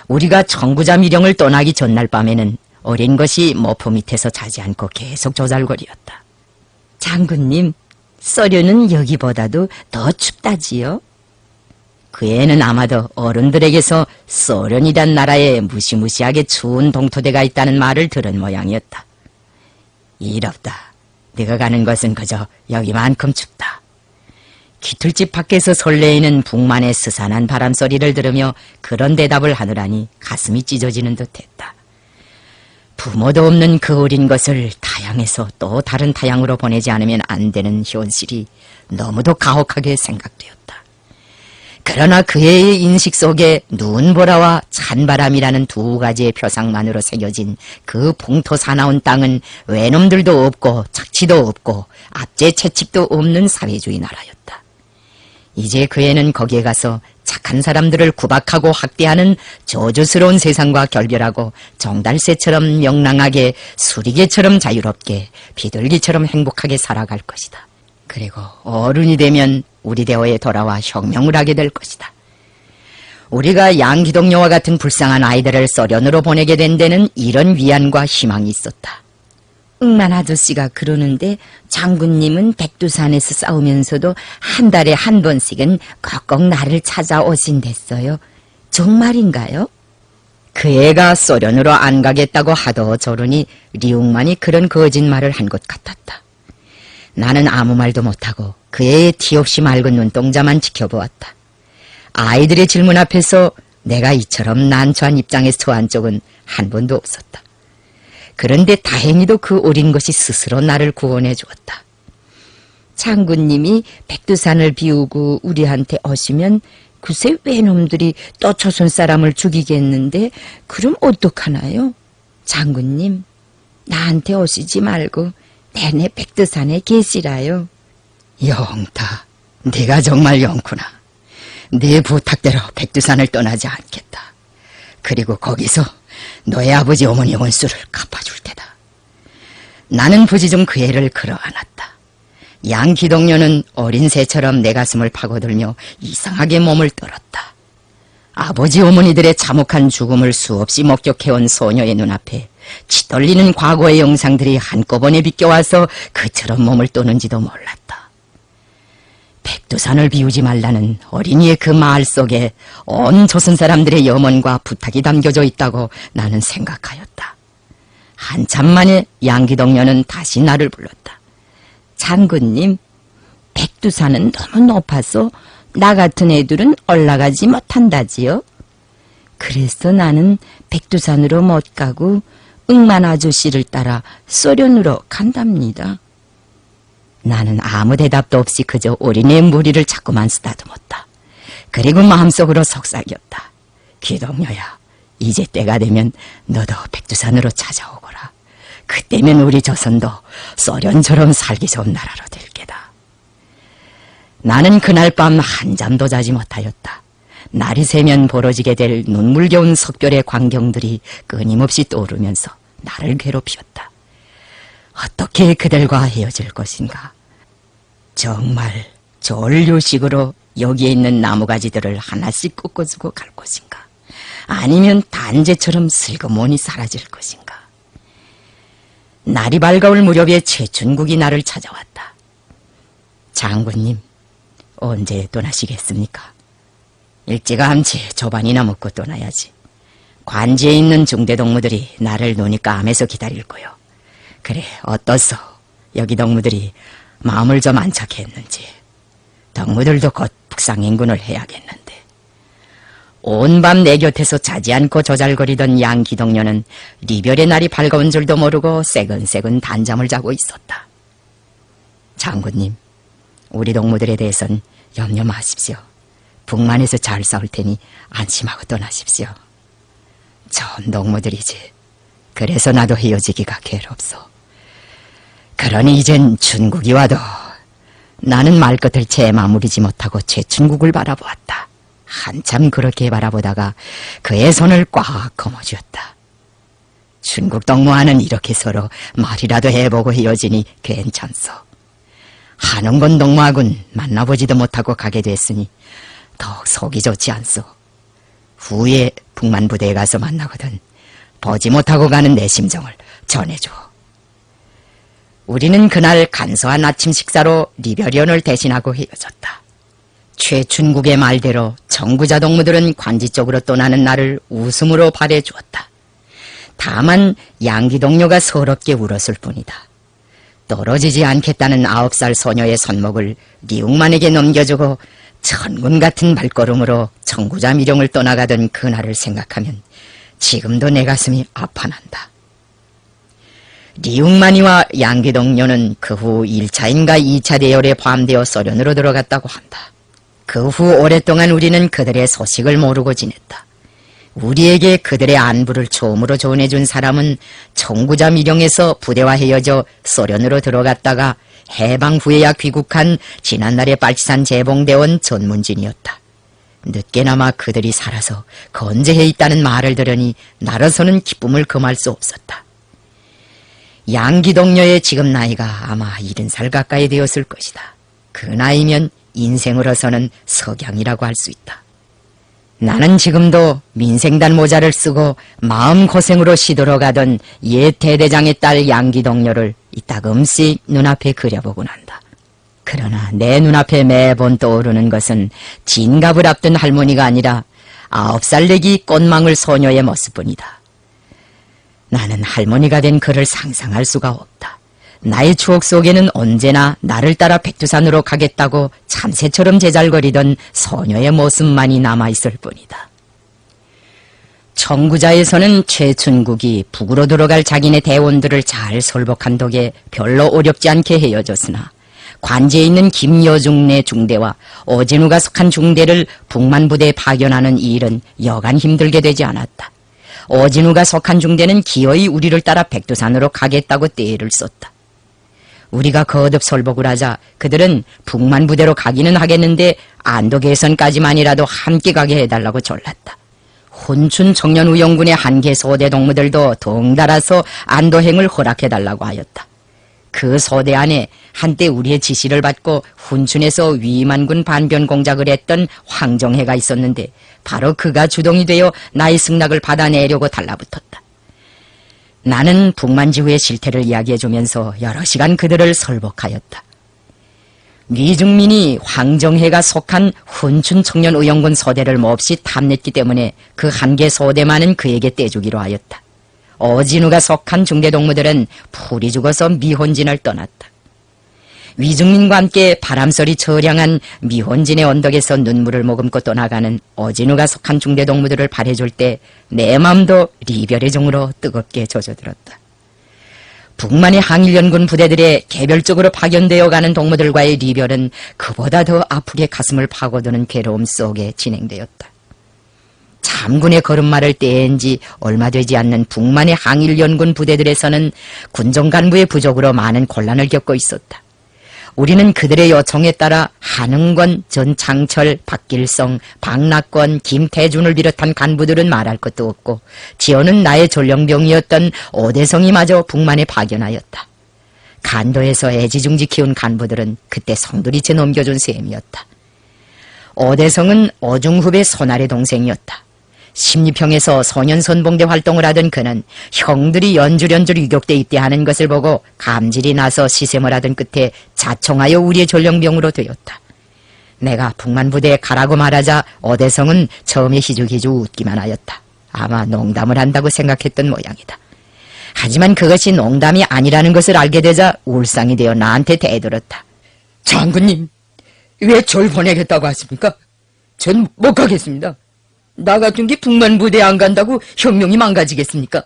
우리가 정구자 미령을 떠나기 전날 밤에는 어린 것이 모포 밑에서 자지 않고 계속 조잘거리었다. 장군님, 소련은 여기보다도 더 춥다지요? 그 애는 아마도 어른들에게서 소련이란 나라에 무시무시하게 추운 동토대가 있다는 말을 들은 모양이었다. 이롭다. 네가 가는 것은 그저 여기만큼 춥다. 기틀집 밖에서 설레이는 북만의 스산한 바람소리를 들으며 그런 대답을 하느라니 가슴이 찢어지는 듯했다. 부모도 없는 그 어린 것을 타양에서 또 다른 타양으로 보내지 않으면 안 되는 현실이 너무도 가혹하게 생각되었다. 그러나 그의 인식 속에 눈보라와 찬바람이라는 두 가지의 표상만으로 새겨진 그 풍토 사나운 땅은 외놈들도 없고 착취도 없고 압제 채집도 없는 사회주의 나라였다. 이제 그 애는 거기에 가서 착한 사람들을 구박하고 학대하는 저주스러운 세상과 결별하고 정달새처럼 명랑하게 수리개처럼 자유롭게 비둘기처럼 행복하게 살아갈 것이다. 그리고 어른이 되면 우리 대호에 돌아와 혁명을 하게 될 것이다. 우리가 양기동요와 같은 불쌍한 아이들을 소련으로 보내게 된 데는 이런 위안과 희망이 있었다. 응만 아저씨가 그러는데 장군님은 백두산에서 싸우면서도 한 달에 한 번씩은 꼭꼭 나를 찾아오신댔어요. 정말인가요? 그 애가 소련으로 안 가겠다고 하도 저러니 리응만이 그런 거짓말을 한 것 같았다. 나는 아무 말도 못하고 그의 티없이 맑은 눈동자만 지켜보았다. 아이들의 질문 앞에서 내가 이처럼 난처한 입장에 처한 적은 한 번도 없었다. 그런데 다행히도 그 어린 것이 스스로 나를 구원해 주었다. 장군님이 백두산을 비우고 우리한테 오시면 글쎄 외놈들이 또 조선 사람을 죽이겠는데 그럼 어떡하나요? 장군님, 나한테 오시지 말고 내내 백두산에 계시라요. 영타, 네가 정말 영구나. 네 부탁대로 백두산을 떠나지 않겠다. 그리고 거기서 너의 아버지 어머니 원수를 갚아줄 테다. 나는 부지중 그 애를 끌어안았다. 양기동료는 어린 새처럼 내 가슴을 파고들며 이상하게 몸을 떨었다. 아버지 어머니들의 참혹한 죽음을 수없이 목격해온 소녀의 눈앞에 치떨리는 과거의 영상들이 한꺼번에 비껴와서 그처럼 몸을 떠는지도 몰랐다. 백두산을 비우지 말라는 어린이의 그 말 속에 온 조선 사람들의 염원과 부탁이 담겨져 있다고 나는 생각하였다. 한참 만에 양기동료는 다시 나를 불렀다. 장군님, 백두산은 너무 높아서 나 같은 애들은 올라가지 못한다지요. 그래서 나는 백두산으로 못 가고 응만 아저씨를 따라 소련으로 간답니다. 나는 아무 대답도 없이 그저 어린애의 머리를 자꾸만 쓰다듬었다. 그리고 마음속으로 속삭였다. 기동녀야, 이제 때가 되면 너도 백두산으로 찾아오거라. 그때면 우리 조선도 소련처럼 살기 좋은 나라로 될 게다. 나는 그날 밤 한잠도 자지 못하였다. 날이 새면 벌어지게 될 눈물겨운 석별의 광경들이 끊임없이 떠오르면서 나를 괴롭히었다. 어떻게 그들과 헤어질 것인가? 정말 전류식으로 여기에 있는 나무가지들을 하나씩 꺾어주고 갈 것인가? 아니면 단재처럼 슬그머니 사라질 것인가? 날이 밝아올 무렵에 최춘국이 나를 찾아왔다. 장군님, 언제 떠나시겠습니까? 일찌감치 조반이나 먹고 떠나야지. 관지에 있는 중대동무들이 나를 눈이 까매서 기다릴 거요. 그래, 어떻소? 여기 동무들이 마음을 좀 안착했는지. 동무들도 곧 북상행군을 해야겠는데. 온 밤 내 곁에서 자지 않고 조잘거리던 양기동료는 리별의 날이 밝아온 줄도 모르고 새근새근 단잠을 자고 있었다. 장군님, 우리 동무들에 대해선 염려 마십시오. 북만에서 잘 싸울 테니 안심하고 떠나십시오. 좋은 동무들이지. 그래서 나도 헤어지기가 괴롭소. 그러니 이젠 춘국이 와도 나는 말끝을 채 마무리지 못하고 최춘국을 바라보았다. 한참 그렇게 바라보다가 그의 손을 꽉 거머쥐었다. 춘국 동무와는 이렇게 서로 말이라도 해보고 헤어지니 괜찮소. 한웅건 동무하군 만나보지도 못하고 가게 됐으니 더욱 속이 좋지 않소. 후에 북만 부대에 가서 만나거든 보지 못하고 가는 내 심정을 전해줘. 우리는 그날 간소한 아침 식사로 리별연을 대신하고 헤어졌다. 최춘국의 말대로 정구자 동무들은 관지 쪽으로 떠나는 나를 웃음으로 발해주었다. 다만 양기동료가 서럽게 울었을 뿐이다. 떨어지지 않겠다는 9살 소녀의 손목을 리웅만에게 넘겨주고 천군 같은 발걸음으로 정구자 미령을 떠나가던 그날을 생각하면 지금도 내 가슴이 아파난다. 리웅만이와 양기동료는 그 후 1차인가 2차 대열에 포함되어 소련으로 들어갔다고 한다. 그 후 오랫동안 우리는 그들의 소식을 모르고 지냈다. 우리에게 그들의 안부를 처음으로 전해준 사람은 정구자 미령에서 부대와 헤어져 소련으로 들어갔다가 해방 후에야 귀국한 지난날의 빨치산 재봉대원 전문진이었다. 늦게나마 그들이 살아서 건재해 있다는 말을 들으니 나로서는 기쁨을 금할 수 없었다. 양기동료의 지금 나이가 아마 70살 가까이 되었을 것이다. 그 나이면 인생으로서는 석양이라고 할 수 있다. 나는 지금도 민생단 모자를 쓰고 마음고생으로 시들어가던 옛 대대장의 딸 양기동료를 이따금씩 눈앞에 그려보곤 한다. 그러나 내 눈앞에 매번 떠오르는 것은 진갑을 앞둔 할머니가 아니라 9살 내기 꽃망울 소녀의 모습뿐이다. 나는 할머니가 된 그를 상상할 수가 없다. 나의 추억 속에는 언제나 나를 따라 백두산으로 가겠다고 참새처럼 제잘거리던 소녀의 모습만이 남아있을 뿐이다. 청구자에서는 최춘국이 북으로 들어갈 자기네 대원들을 잘 설복한 덕에 별로 어렵지 않게 헤어졌으나 관제에 있는 김여중내 중대와 어진우가 속한 중대를 북만 부대에 파견하는 이 일은 여간 힘들게 되지 않았다. 어진우가 속한 중대는 기어이 우리를 따라 백두산으로 가겠다고 떼를 썼다. 우리가 거듭 설복을 하자 그들은 북만 부대로 가기는 하겠는데 안도 개선까지만이라도 함께 가게 해달라고 졸랐다. 혼춘 청년우영군의 한계 소대 동무들도 덩달아서 안도행을 허락해달라고 하였다. 그 소대 안에 한때 우리의 지시를 받고 훈춘에서 위만군 반변 공작을 했던 황정혜가 있었는데 바로 그가 주동이 되어 나의 승낙을 받아내려고 달라붙었다. 나는 북만지후의 실태를 이야기해주면서 여러 시간 그들을 설복하였다. 위중민이 황정혜가 속한 훈춘 청년의용군 소대를 몹시 탐냈기 때문에 그 한개 소대만은 그에게 떼주기로 하였다. 어진우가 속한 중대동무들은 풀이 죽어서 미혼진을 떠났다. 위중민과 함께 바람소리 처량한 미혼진의 언덕에서 눈물을 머금고 떠나가는 어진우가 속한 중대동무들을 발해줄 때 내 마음도 리별의 종으로 뜨겁게 젖어들었다. 북만의 항일연군 부대들의 개별적으로 파견되어 가는 동무들과의 리별은 그보다 더 아프게 가슴을 파고드는 괴로움 속에 진행되었다. 참군의 걸음마를 떼인 지 얼마 되지 않는 북만의 항일연군 부대들에서는 군정 간부의 부족으로 많은 곤란을 겪고 있었다. 우리는 그들의 요청에 따라 한흥권, 전창철, 박길성, 박낙권, 김태준을 비롯한 간부들은 말할 것도 없고 지어는 나의 전령병이었던 오대성이마저 북만에 파견하였다. 간도에서 애지중지 키운 간부들은 그때 성들이채 넘겨준 셈이었다. 오대성은 어중후배 손아래 동생이었다. 십리평에서 소년선봉대 활동을 하던 그는 형들이 연주련줄 유격대 입대하는 것을 보고 감질이 나서 시샘을 하던 끝에 자청하여 우리의 전령병으로 되었다. 내가 북만 부대에 가라고 말하자 오대성은 처음에 희죽희죽 웃기만 하였다. 아마 농담을 한다고 생각했던 모양이다. 하지만 그것이 농담이 아니라는 것을 알게 되자 울상이 되어 나한테 대들었다. 장군님, 왜 절 보내겠다고 하십니까? 전 못 가겠습니다. 나 같은 게 북만 부대에 안 간다고 혁명이 망가지겠습니까?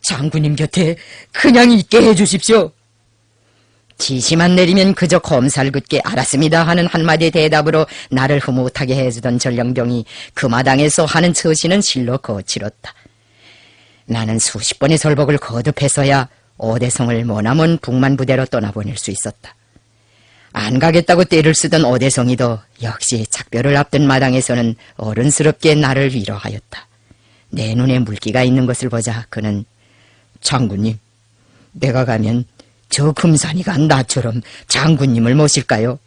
장군님 곁에 그냥 있게 해주십시오. 지시만 내리면 그저 검살궂게 알았습니다 하는 한마디 대답으로 나를 흐뭇하게 해주던 전령병이 그 마당에서 하는 처시는 실로 거칠었다. 나는 수십 번의 설복을 거듭해서야 오대성을 머나먼 북만 부대로 떠나보낼 수 있었다. 안 가겠다고 떼를 쓰던 오대성이도 역시 작별을 앞둔 마당에서는 어른스럽게 나를 위로하였다. 내 눈에 물기가 있는 것을 보자 그는 장군님, 내가 가면 저 금산이가 나처럼 장군님을 모실까요?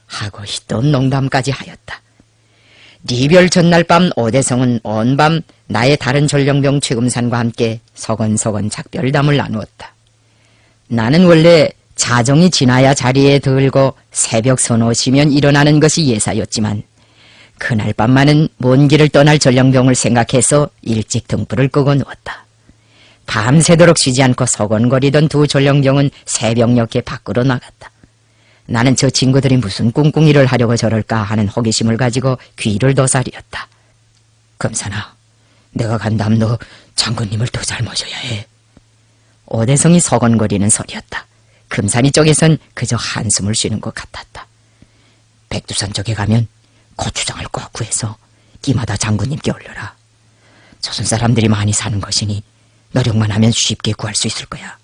하고 희던 농담까지 하였다. 리별 전날 밤 오대성은 온 밤 나의 다른 전령병 최금산과 함께 서건서건 작별담을 나누었다. 나는 원래 자정이 지나야 자리에 들고 새벽 서너 시면 일어나는 것이 예사였지만 그날 밤만은 먼 길을 떠날 전령병을 생각해서 일찍 등불을 끄고 누웠다. 밤새도록 쉬지 않고 서건거리던 두 전령병은 새벽녘에 밖으로 나갔다. 나는 저 친구들이 무슨 꿍꿍이를 하려고 저럴까 하는 호기심을 가지고 귀를 도사리었다. 금산아, 내가 간다면 너 장군님을 더 잘 모셔야 해. 오대성이 서건거리는 소리였다. 금산이 쪽에선 그저 한숨을 쉬는 것 같았다. 백두산 쪽에 가면 고추장을 꼭 구해서 끼마다 장군님께 올려라. 조선 사람들이 많이 사는 것이니 노력만 하면 쉽게 구할 수 있을 거야.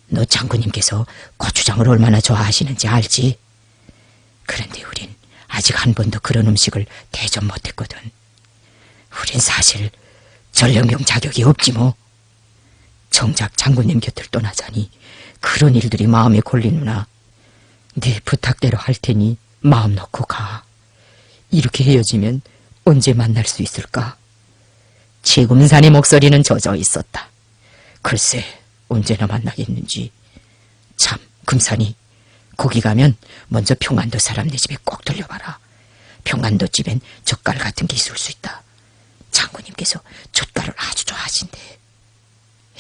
너 장군님께서 고추장을 얼마나 좋아하시는지 알지? 그런데 우린 아직 한 번도 그런 음식을 대접 못했거든. 우린 사실 전령병 자격이 없지 뭐. 정작 장군님 곁을 떠나자니 그런 일들이 마음에 걸리누나. 네 부탁대로 할 테니 마음 놓고 가. 이렇게 헤어지면 언제 만날 수 있을까? 최금산의 목소리는 젖어 있었다. 글쎄, 언제나 만나겠는지. 참, 금산이, 거기 가면 먼저 평안도 사람네 집에 꼭 들려봐라. 평안도 집엔 젓갈 같은 게 있을 수 있다. 장군님께서 젓갈을 아주 좋아하신대.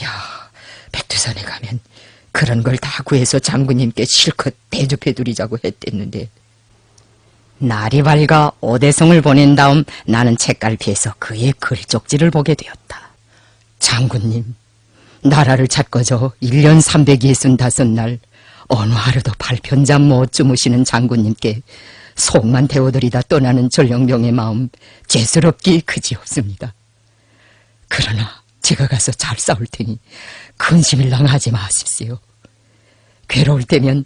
야, 백두산에 가면 그런 걸 다 구해서 장군님께 실컷 대접해드리자고 했댔는데 날이 밝아 오대성을 보낸 다음 나는 책갈피에서 그의 글쪽지를 보게 되었다. 장군님, 나라를 찾고저 1년 365날 어느 하루도 발편잠 못 주무시는 장군님께 속만 태워드리다 떠나는 전령병의 마음 죄스럽기 그지없습니다. 그러나 제가 가서 잘 싸울 테니 근심일랑 하지 마십시오. 괴로울 때면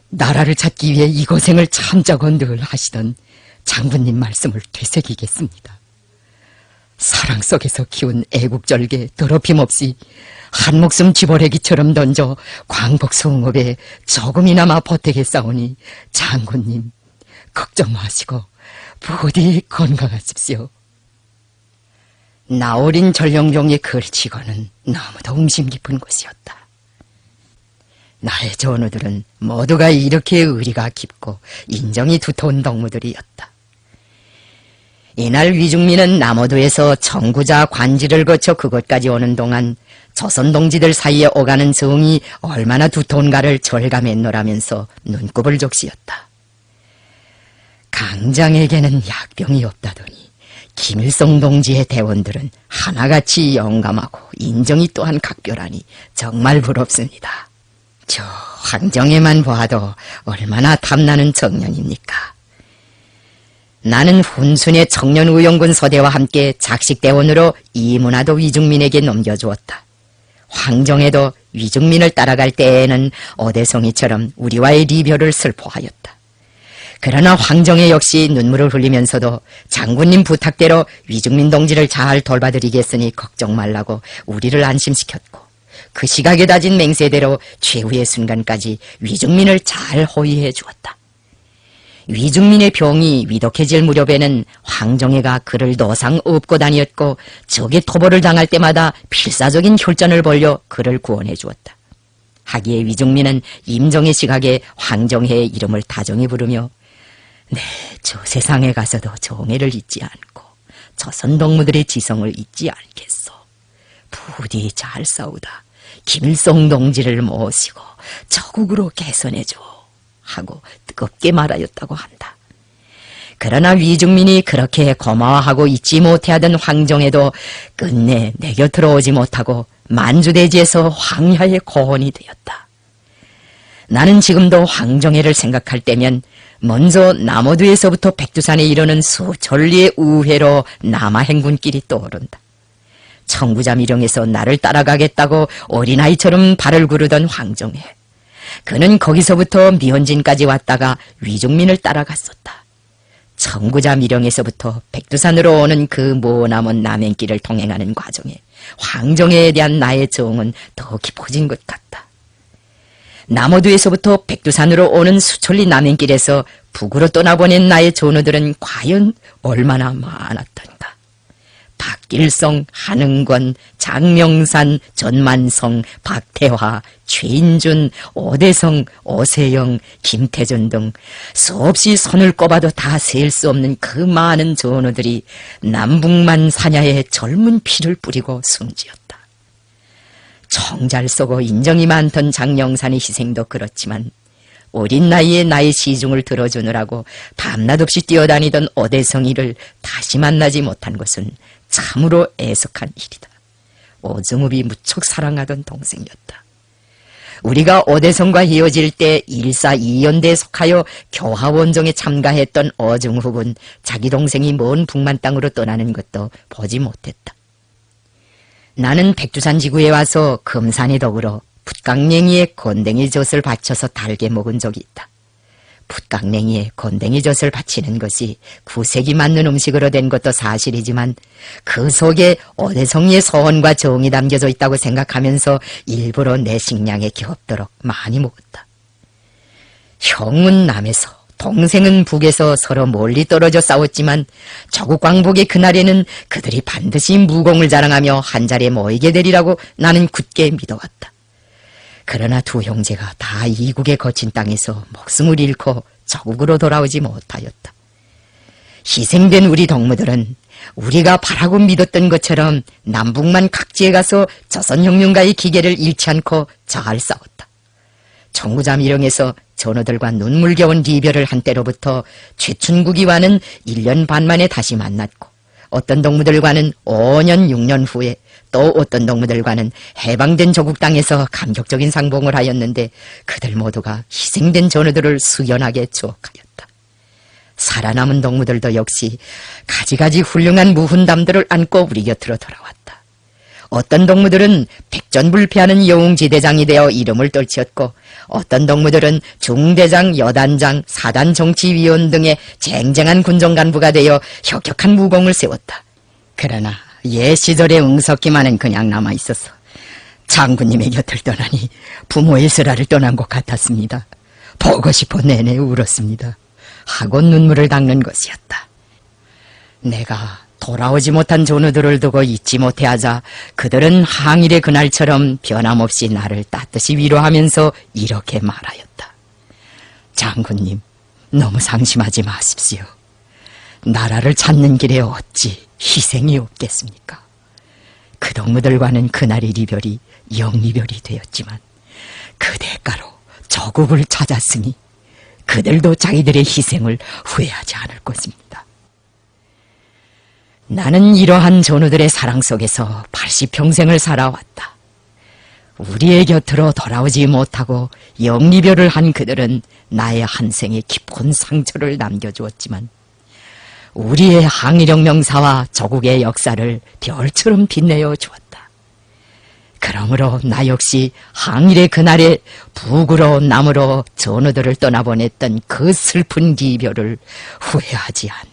나라를 찾기 위해 이 고생을 참자고 늘 하시던 장군님 말씀을 되새기겠습니다. 사랑 속에서 키운 애국절개 더럽힘없이 한 목숨 쥐보레기처럼 던져 광복성업에 조금이나마 보태겠사오니 장군님 걱정 마시고 부디 건강하십시오. 나어린 전령종의 글치고는 너무도 음심 깊은 곳이었다. 나의 전우들은 모두가 이렇게 의리가 깊고 인정이 두터운 덕무들이었다. 이날 위중민은 남호도에서 청구자 관지를 거쳐 그곳까지 오는 동안 조선 동지들 사이에 오가는 정이 얼마나 두터운가를 절감했노라면서 눈곱을 적시었다. 강장에게는 약병이 없다더니 김일성 동지의 대원들은 하나같이 영감하고 인정이 또한 각별하니 정말 부럽습니다. 저 황정에만 보아도 얼마나 탐나는 청년입니까? 나는 훈순의 청년의용군 소대와 함께 작식대원으로 이문화도 위중민에게 넘겨주었다. 황정에도 위중민을 따라갈 때에는 오대성이처럼 우리와의 리별을 슬퍼하였다. 그러나 황정에 역시 눈물을 흘리면서도 장군님 부탁대로 위중민 동지를 잘 돌봐드리겠으니 걱정 말라고 우리를 안심시켰고 그 시각에 다진 맹세대로 최후의 순간까지 위중민을 잘 호위해 주었다. 위중민의 병이 위독해질 무렵에는 황정혜가 그를 노상 업고 다녔고 적의 토벌을 당할 때마다 필사적인 혈전을 벌여 그를 구원해 주었다. 하기에 위중민은 임정의 시각에 황정혜의 이름을 다정히 부르며 네, 저 세상에 가서도 정혜를 잊지 않고 조선 동무들의 지성을 잊지 않겠소. 부디 잘 싸우다 김일성 동지를 모시고 저국으로 개선해줘 하고 뜨겁게 말하였다고 한다. 그러나 위중민이 그렇게 고마워하고 잊지 못해하던 황정혜도 끝내 내 곁으로 오지 못하고 만주대지에서 황야의 고혼이 되었다. 나는 지금도 황정혜를 생각할 때면 먼저 남호두에서부터 백두산에 이르는 수천리의 우회로 남하행군길이 떠오른다. 청구자 미령에서 나를 따라가겠다고 어린아이처럼 발을 구르던 황정혜. 그는 거기서부터 미혼진까지 왔다가 위중민을 따라갔었다. 청구자 미령에서부터 백두산으로 오는 그 머나먼 남행길을 통행하는 과정에 황정혜에 대한 나의 정은 더 깊어진 것 같다. 남호두에서부터 백두산으로 오는 수천리 남행길에서 북으로 떠나보낸 나의 전우들은 과연 얼마나 많았던가. 박길성, 한흥권, 장명산, 전만성, 박태화, 최인준, 오대성, 오세영, 김태준 등 수없이 손을 꼽아도 다 셀 수 없는 그 많은 전우들이 남북만 사냐에 젊은 피를 뿌리고 숨지었다. 총잘 쏘고 인정이 많던 장영산의 희생도 그렇지만 어린 나이에 나의 시중을 들어주느라고 밤낮 없이 뛰어다니던 오대성이를 다시 만나지 못한 것은 참으로 애석한 일이다. 오증읍이 무척 사랑하던 동생이었다. 우리가 오대성과 헤어질 때 142연대에 속하여 교화원정에 참가했던 오증읍은 자기 동생이 먼 북만 땅으로 떠나는 것도 보지 못했다. 나는 백두산 지구에 와서 금산에 더불어 붓강냉이에 건댕이 젖을 받쳐서 달게 먹은 적이 있다. 붓강냉이에 건댕이 젖을 받치는 것이 구색이 맞는 음식으로 된 것도 사실이지만 그 속에 오대성의 소원과 정이 담겨져 있다고 생각하면서 일부러 내 식량에 겹도록 많이 먹었다. 형은 남에서 동생은 북에서 서로 멀리 떨어져 싸웠지만 조국 광복의 그날에는 그들이 반드시 무공을 자랑하며 한자리에 모이게 되리라고 나는 굳게 믿어왔다. 그러나 두 형제가 다 이국의 거친 땅에서 목숨을 잃고 조국으로 돌아오지 못하였다. 희생된 우리 동무들은 우리가 바라고 믿었던 것처럼 남북만 각지에 가서 조선혁명가의 기계를 잃지 않고 잘 싸웠다. 청구자 밀영에서 전우들과 눈물겨운 이별을 한 때로부터 최춘국이와는 1년 반 만에 다시 만났고 어떤 동무들과는 5년 6년 후에 또 어떤 동무들과는 해방된 조국 땅에서 감격적인 상봉을 하였는데 그들 모두가 희생된 전우들을 수연하게 추억하였다. 살아남은 동무들도 역시 가지가지 훌륭한 무훈담들을 안고 우리 곁으로 돌아왔다. 어떤 동무들은 백전불패하는 영웅지대장이 되어 이름을 떨치었고 어떤 동무들은 중대장, 여단장, 사단 정치위원 등의 쟁쟁한 군정간부가 되어 혁혁한 무공을 세웠다. 그러나 옛 시절의 응석기만은 그냥 남아있어서 장군님의 곁을 떠나니 부모의 슬하를 떠난 것 같았습니다. 보고 싶어 내내 울었습니다. 하고 눈물을 닦는 것이었다. 내가 돌아오지 못한 전우들을 두고 잊지 못해 하자 그들은 항일의 그날처럼 변함없이 나를 따뜻이 위로하면서 이렇게 말하였다. 장군님, 너무 상심하지 마십시오. 나라를 찾는 길에 어찌 희생이 없겠습니까? 그 동무들과는 그날의 이별이 영이별이 되었지만 그 대가로 조국을 찾았으니 그들도 자기들의 희생을 후회하지 않을 것입니다. 나는 이러한 전우들의 사랑 속에서 80평생을 살아왔다. 우리의 곁으로 돌아오지 못하고 영이별을 한 그들은 나의 한생에 깊은 상처를 남겨주었지만 우리의 항일혁명사와 조국의 역사를 별처럼 빛내어 주었다. 그러므로 나 역시 항일의 그날에 북으로 남으로 전우들을 떠나보냈던 그 슬픈 이별을 후회하지 않는다.